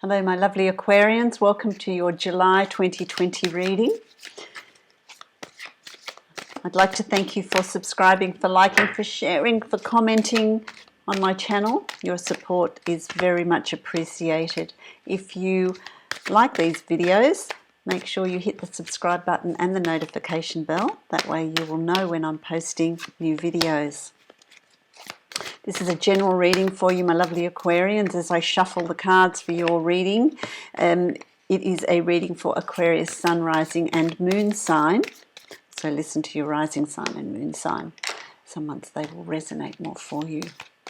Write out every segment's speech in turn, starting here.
Hello my lovely Aquarians, welcome to your July 2020 reading. I'd like to thank you for subscribing, for liking, for sharing, for commenting on my channel. Your support is very much appreciated. If you like these videos, make sure you hit the subscribe button and the notification bell. That way you will know when I'm posting new videos. This is a general reading for you, my lovely Aquarians, as I shuffle the cards for your reading. It is a reading for Aquarius sun, rising and moon sign. So listen to your rising sign and moon sign. Some months they will resonate more for you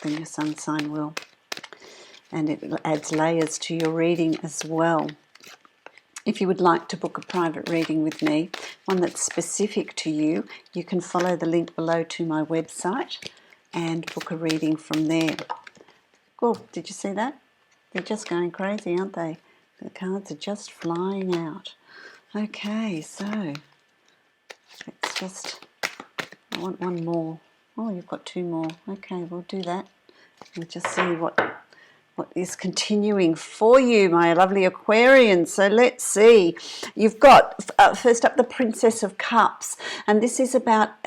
than your sun sign will. And it adds layers to your reading as well. If you would like to book a private reading with me, one that's specific to you, you can follow the link below to my website and book a reading from there. Oh, did you see that? They're just going crazy, aren't they? The cards are just flying out. Okay, so let's just, I want one more. Oh, you've got two more. Okay, we'll do that. We'll just see what is continuing for you, my lovely Aquarians. So let's see. You've got, first up, the Princess of Cups. And this is about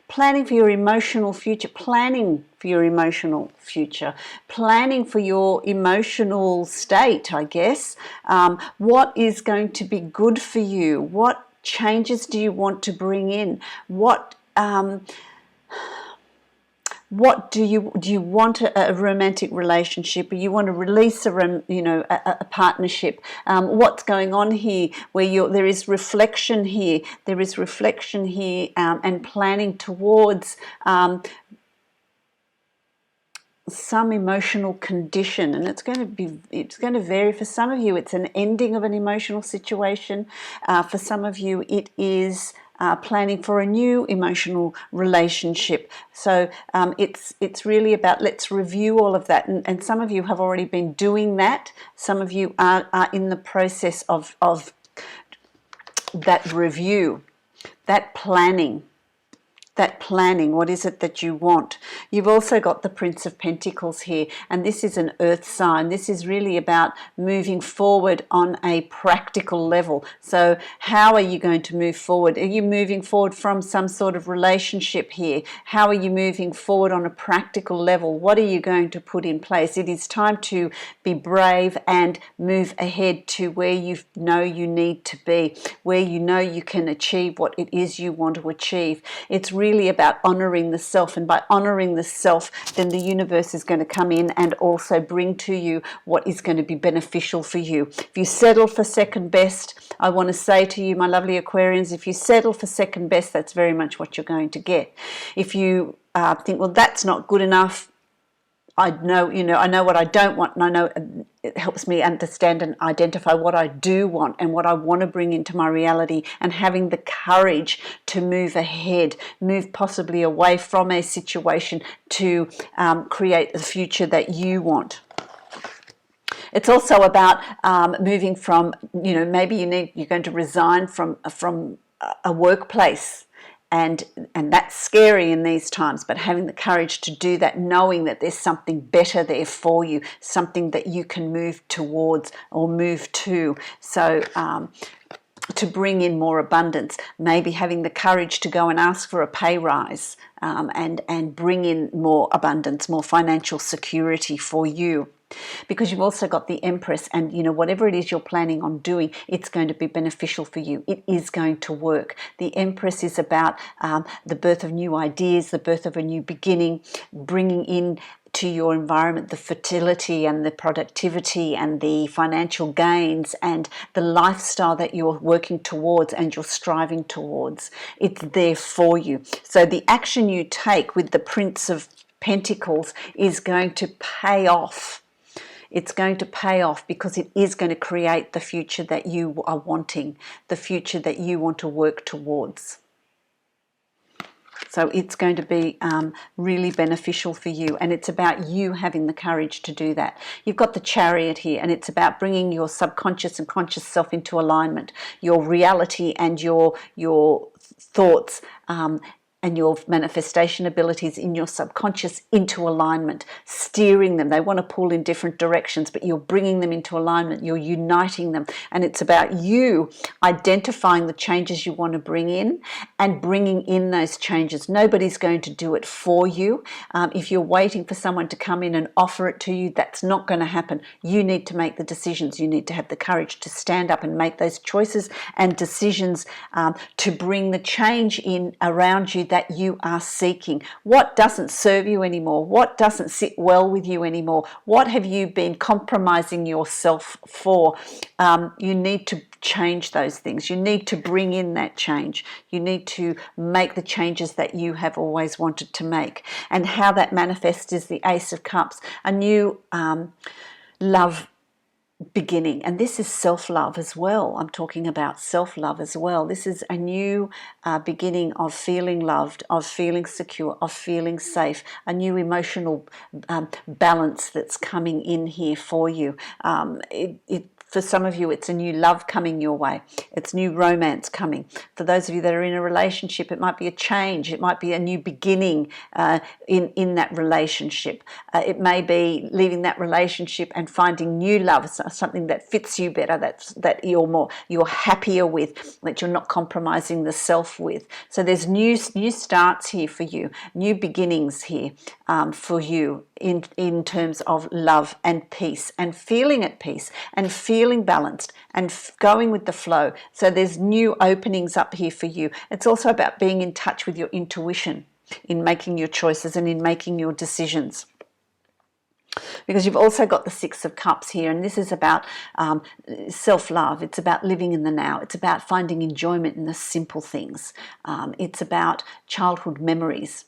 planning for your emotional future, planning for your emotional future, planning for your emotional state, I guess. What is going to be good for you? What changes do you want to bring in? What do you want a romantic relationship, or you want to release a partnership? What's going on here? Where there is reflection here. There is reflection here, and planning towards some emotional condition, and it's going to vary. For some of you, it's an ending of an emotional situation. For some of you, it is planning for a new emotional relationship. So it's really about, let's review all of that. And some of you have already been doing that. Some of you are in the process of that review, that planning. What is it that you want? You've also got the Prince of Pentacles here, and this is an earth sign. This is really about moving forward on a practical level. So how are you going to move forward? Are you moving forward from some sort of relationship here? How are you moving forward on a practical level? What are you going to put in place? It is time to be brave and move ahead to where you know you need to be, where you know you can achieve what it is you want to achieve. It's really about honoring the self, and by honoring the self, then the universe is going to come in and also bring to you what is going to be beneficial for you. If you settle for second best, I want to say to you, my lovely Aquarians, if you settle for second best, that's very much what you're going to get. If you think, well, that's not good enough, I know what I don't want, and I know it helps me understand and identify what I do want and what I want to bring into my reality, and having the courage to move ahead, move possibly away from a situation to create the future that you want. It's also about moving from, maybe you're going to resign from a workplace. And that's scary in these times, but having the courage to do that, knowing that there's something better there for you, something that you can move towards or move to. So to bring in more abundance, maybe having the courage to go and ask for a pay rise, and bring in more abundance, more financial security for you. Because you've also got the Empress, and whatever it is you're planning on doing, it's going to be beneficial for you. It is going to work. The Empress is about the birth of new ideas, the birth of a new beginning, bringing in to your environment the fertility and the productivity and the financial gains and the lifestyle that you're working towards and you're striving towards. It's there for you. So the action you take with the Prince of Pentacles is going to pay off. It's going to pay off, because it is going to create the future that you are wanting, the future that you want to work towards. So it's going to be really beneficial for you, and it's about you having the courage to do that. You've got the Chariot here, and it's about bringing your subconscious and conscious self into alignment, your reality and your thoughts and your manifestation abilities in your subconscious into alignment, steering them. They want to pull in different directions, but you're bringing them into alignment, you're uniting them. And it's about you identifying the changes you want to bring in and bringing in those changes. Nobody's going to do it for you. If you're waiting for someone to come in and offer it to you, that's not going to happen. You need to make the decisions. You need to have the courage to stand up and make those choices and decisions to bring the change in around you that you are seeking. What doesn't serve you anymore? What doesn't sit well with you anymore? What have you been compromising yourself for? You need to change those things. You need to bring in that change. You need to make the changes that you have always wanted to make. And how that manifests is the Ace of Cups, a new love beginning. And this is self-love as well. I'm talking about self-love as well. This is a new beginning of feeling loved, of feeling secure, of feeling safe, a new emotional balance that's coming in here for you. For some of you, it's a new love coming your way. It's new romance coming. For those of you that are in a relationship, it might be a change. It might be a new beginning in that relationship. It may be leaving that relationship and finding new love, something that fits you better, that you're happier with, that you're not compromising the self with. So there's new starts here for you, new beginnings here for you in terms of love and peace and feeling at peace and feeling balanced and going with the flow. So there's new openings up here for you. It's also about being in touch with your intuition in making your choices and in making your decisions. Because you've also got the Six of Cups here, and this is about self-love. It's about living in the now. It's about finding enjoyment in the simple things. It's about childhood memories.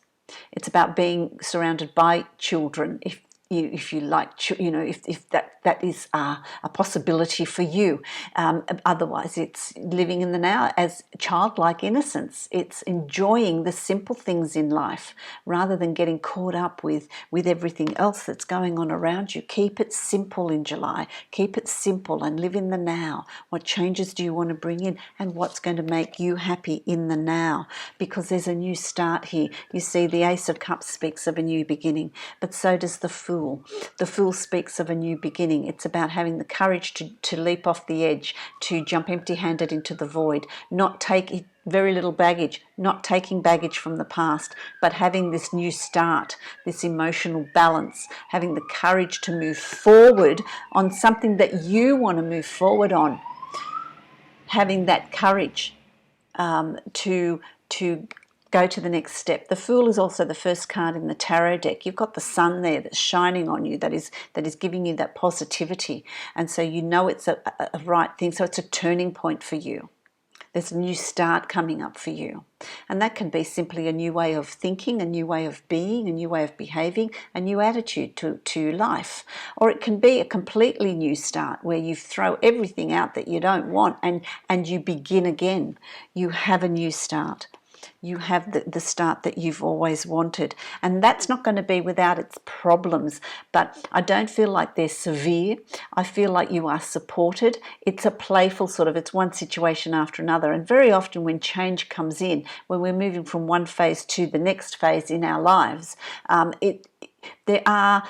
It's about being surrounded by children, if you like, if that is a possibility for you. Otherwise, it's living in the now as childlike innocence. It's enjoying the simple things in life rather than getting caught up with everything else that's going on around you. Keep it simple in July. Keep it simple and live in the now. What changes do you want to bring in, and what's going to make you happy in the now? Because there's a new start here. You see, the Ace of Cups speaks of a new beginning, but so does the Fool. The Fool speaks of a new beginning. It's about having the courage to leap off the edge, to jump empty-handed into the void, not take very little baggage, not taking baggage from the past, but having this new start, this emotional balance, having the courage to move forward on something that you want to move forward on, having that courage to go to the next step. The Fool is also the first card in the tarot deck. You've got the sun there that's shining on you, that is giving you that positivity. And so you know it's a right thing. So it's a turning point for you. There's a new start coming up for you. And that can be simply a new way of thinking, a new way of being, a new way of behaving, a new attitude to life. Or it can be a completely new start where you throw everything out that you don't want and you begin again. You have a new start. You have the start that you've always wanted. And that's not going to be without its problems, but I don't feel like they're severe. I feel like you are supported. It's a playful sort of, it's one situation after another. And very often when change comes in, when we're moving from one phase to the next phase in our lives, there are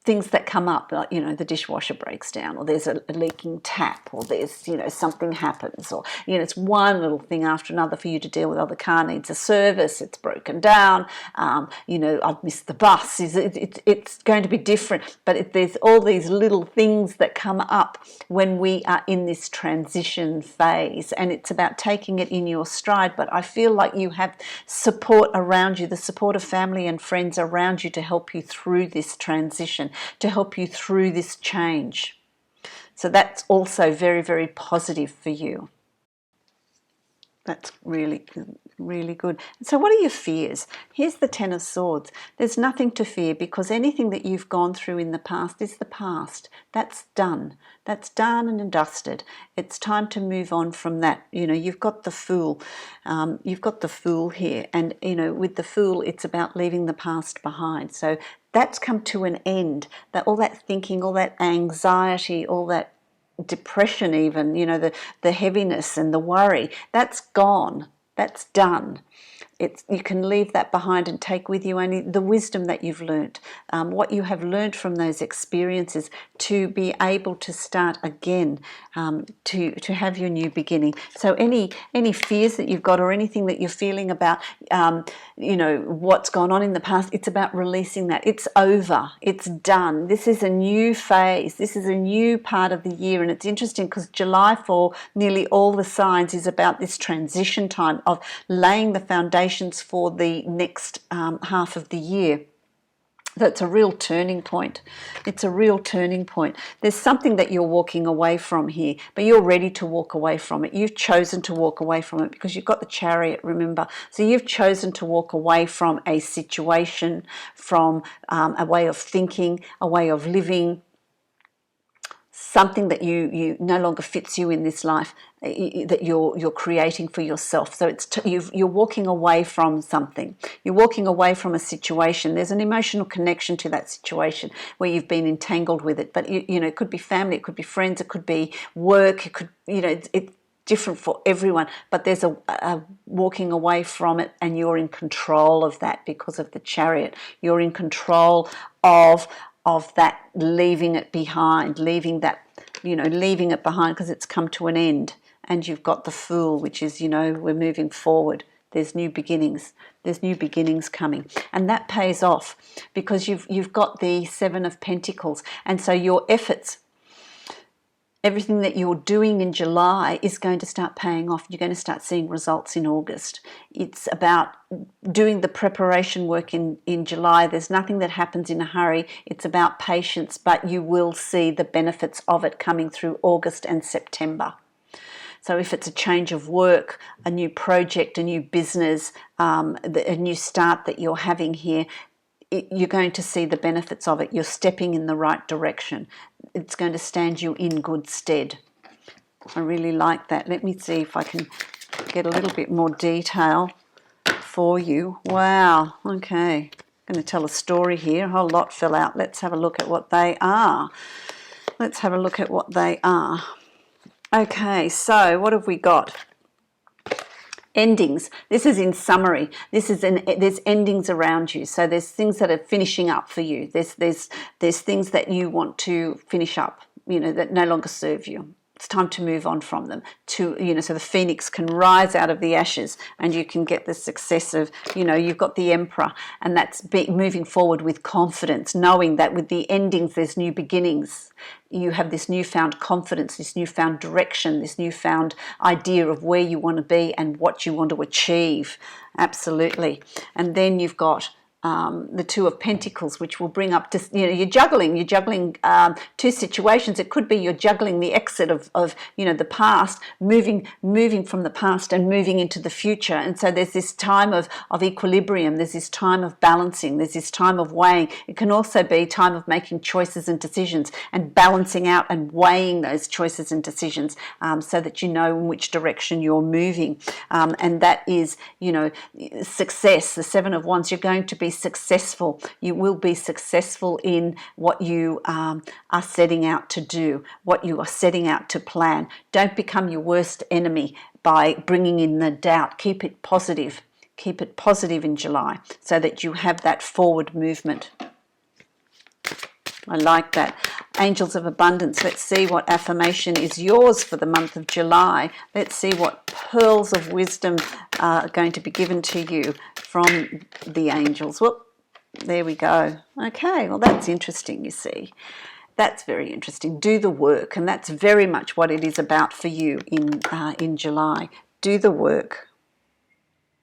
things that come up, like, the dishwasher breaks down, or there's a leaking tap, or there's, something happens, or, it's one little thing after another for you to deal with. Oh, the car needs a service, it's broken down, I've missed the bus. It's going to be different, but there's all these little things that come up when we are in this transition phase, and it's about taking it in your stride. But I feel like you have support around you, the support of family and friends around you to help you through this transition, to help you through this change. So that's also very, very positive for you. That's really, really good. So what are your fears? Here's the Ten of Swords. There's nothing to fear, because anything that you've gone through in the past is the past. That's done. That's done and dusted. It's time to move on from that. You've got the Fool. You've got the Fool here. And, with the Fool, it's about leaving the past behind. So that's come to an end. All that thinking, all that anxiety, all that depression even, the heaviness and the worry, that's gone. That's done. You can leave that behind and take with you only the wisdom that you've learnt, what you have learnt from those experiences, to be able to start again, to have your new beginning. So any fears that you've got, or anything that you're feeling about, what's gone on in the past, it's about releasing that. It's over. It's done. This is a new phase. This is a new part of the year, and it's interesting because July for nearly all the signs is about this transition time of laying the foundations for the next half of the year. That's a real turning point. It's a real turning point. There's something that you're walking away from here, but you're ready to walk away from it. You've chosen to walk away from it because you've got the Chariot, remember. So you've chosen to walk away from a situation, from a way of thinking, a way of living, something that you no longer fits you in this life, that you're creating for yourself. So you're walking away from something. You're walking away from a situation. There's an emotional connection to that situation where you've been entangled with it. But it could be family, it could be friends, it could be work, it could it's different for everyone. But there's a walking away from it, and you're in control of that because of the Chariot. You're in control of that, leaving it behind, leaving it behind because it's come to an end. And you've got the Fool, which is, we're moving forward. There's new beginnings. There's new beginnings coming. And that pays off because you've got the Seven of Pentacles. And so your efforts, everything that you're doing in July is going to start paying off. You're going to start seeing results in August. It's about doing the preparation work in July. There's nothing that happens in a hurry. It's about patience, but you will see the benefits of it coming through August and September. So if it's a change of work, a new project, a new business, a new start that you're having here, you're going to see the benefits of it. You're stepping in the right direction. It's going to stand you in good stead. I really like that. Let me see if I can get a little bit more detail for you. Wow. Okay. I'm going to tell a story here. A whole lot fell out. Let's have a look at what they are. Let's have a look at what they are. Okay, so what have we got? Endings. This is in summary. There's endings around you. So there's things that are finishing up for you. There's things that you want to finish up, that no longer serve you. It's time to move on from them, so the phoenix can rise out of the ashes, and you can get the success of, you've got the Emperor, and that's moving forward with confidence, knowing that with the endings there's new beginnings. You have this newfound confidence, this newfound direction, this newfound idea of where you want to be and what you want to achieve. Absolutely. And then you've got the Two of Pentacles, which will bring up, you're juggling two situations. It could be you're juggling the exit of the past, moving from the past and moving into the future. And so there's this time of equilibrium. There's this time of balancing. There's this time of weighing. It can also be time of making choices and decisions and balancing out and weighing those choices and decisions, so that you know in which direction you're moving. And that is, success. The Seven of Wands. You're going to be successful. You will be successful in what you are setting out to do, what you are setting out to plan. Don't become your worst enemy by bringing in the doubt. Keep it positive. Keep it positive in July so that you have that forward movement. I like that. Angels of Abundance. Let's see what affirmation is yours for the month of July. Let's see what pearls of wisdom are going to be given to you from the angels. Whoop, there we go. Okay, well that's interesting, you see. That's very interesting. Do the work, and that's very much what it is about for you in July. Do the work.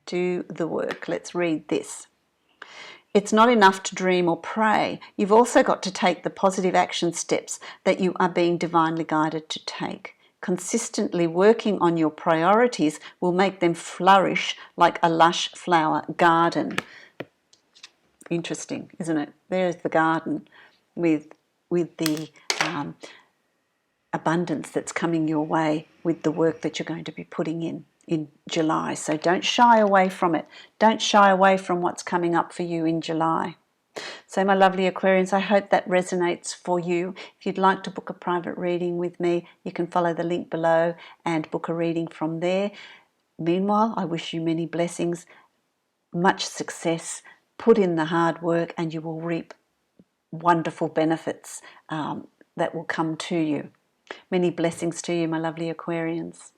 Do the work. Let's read this. It's not enough to dream or pray. You've also got to take the positive action steps that you are being divinely guided to take. Consistently working on your priorities will make them flourish like a lush flower garden. Interesting, isn't it? There's the garden with the abundance that's coming your way with the work that you're going to be putting in July. So don't shy away from it. Don't shy away from what's coming up for you in July. So my lovely Aquarians, I hope that resonates for you. If you'd like to book a private reading with me, you can follow the link below and book a reading from there. Meanwhile, I wish you many blessings much success, put in the hard work, and you will reap wonderful benefits that will come to you. Many blessings to you, my lovely Aquarians.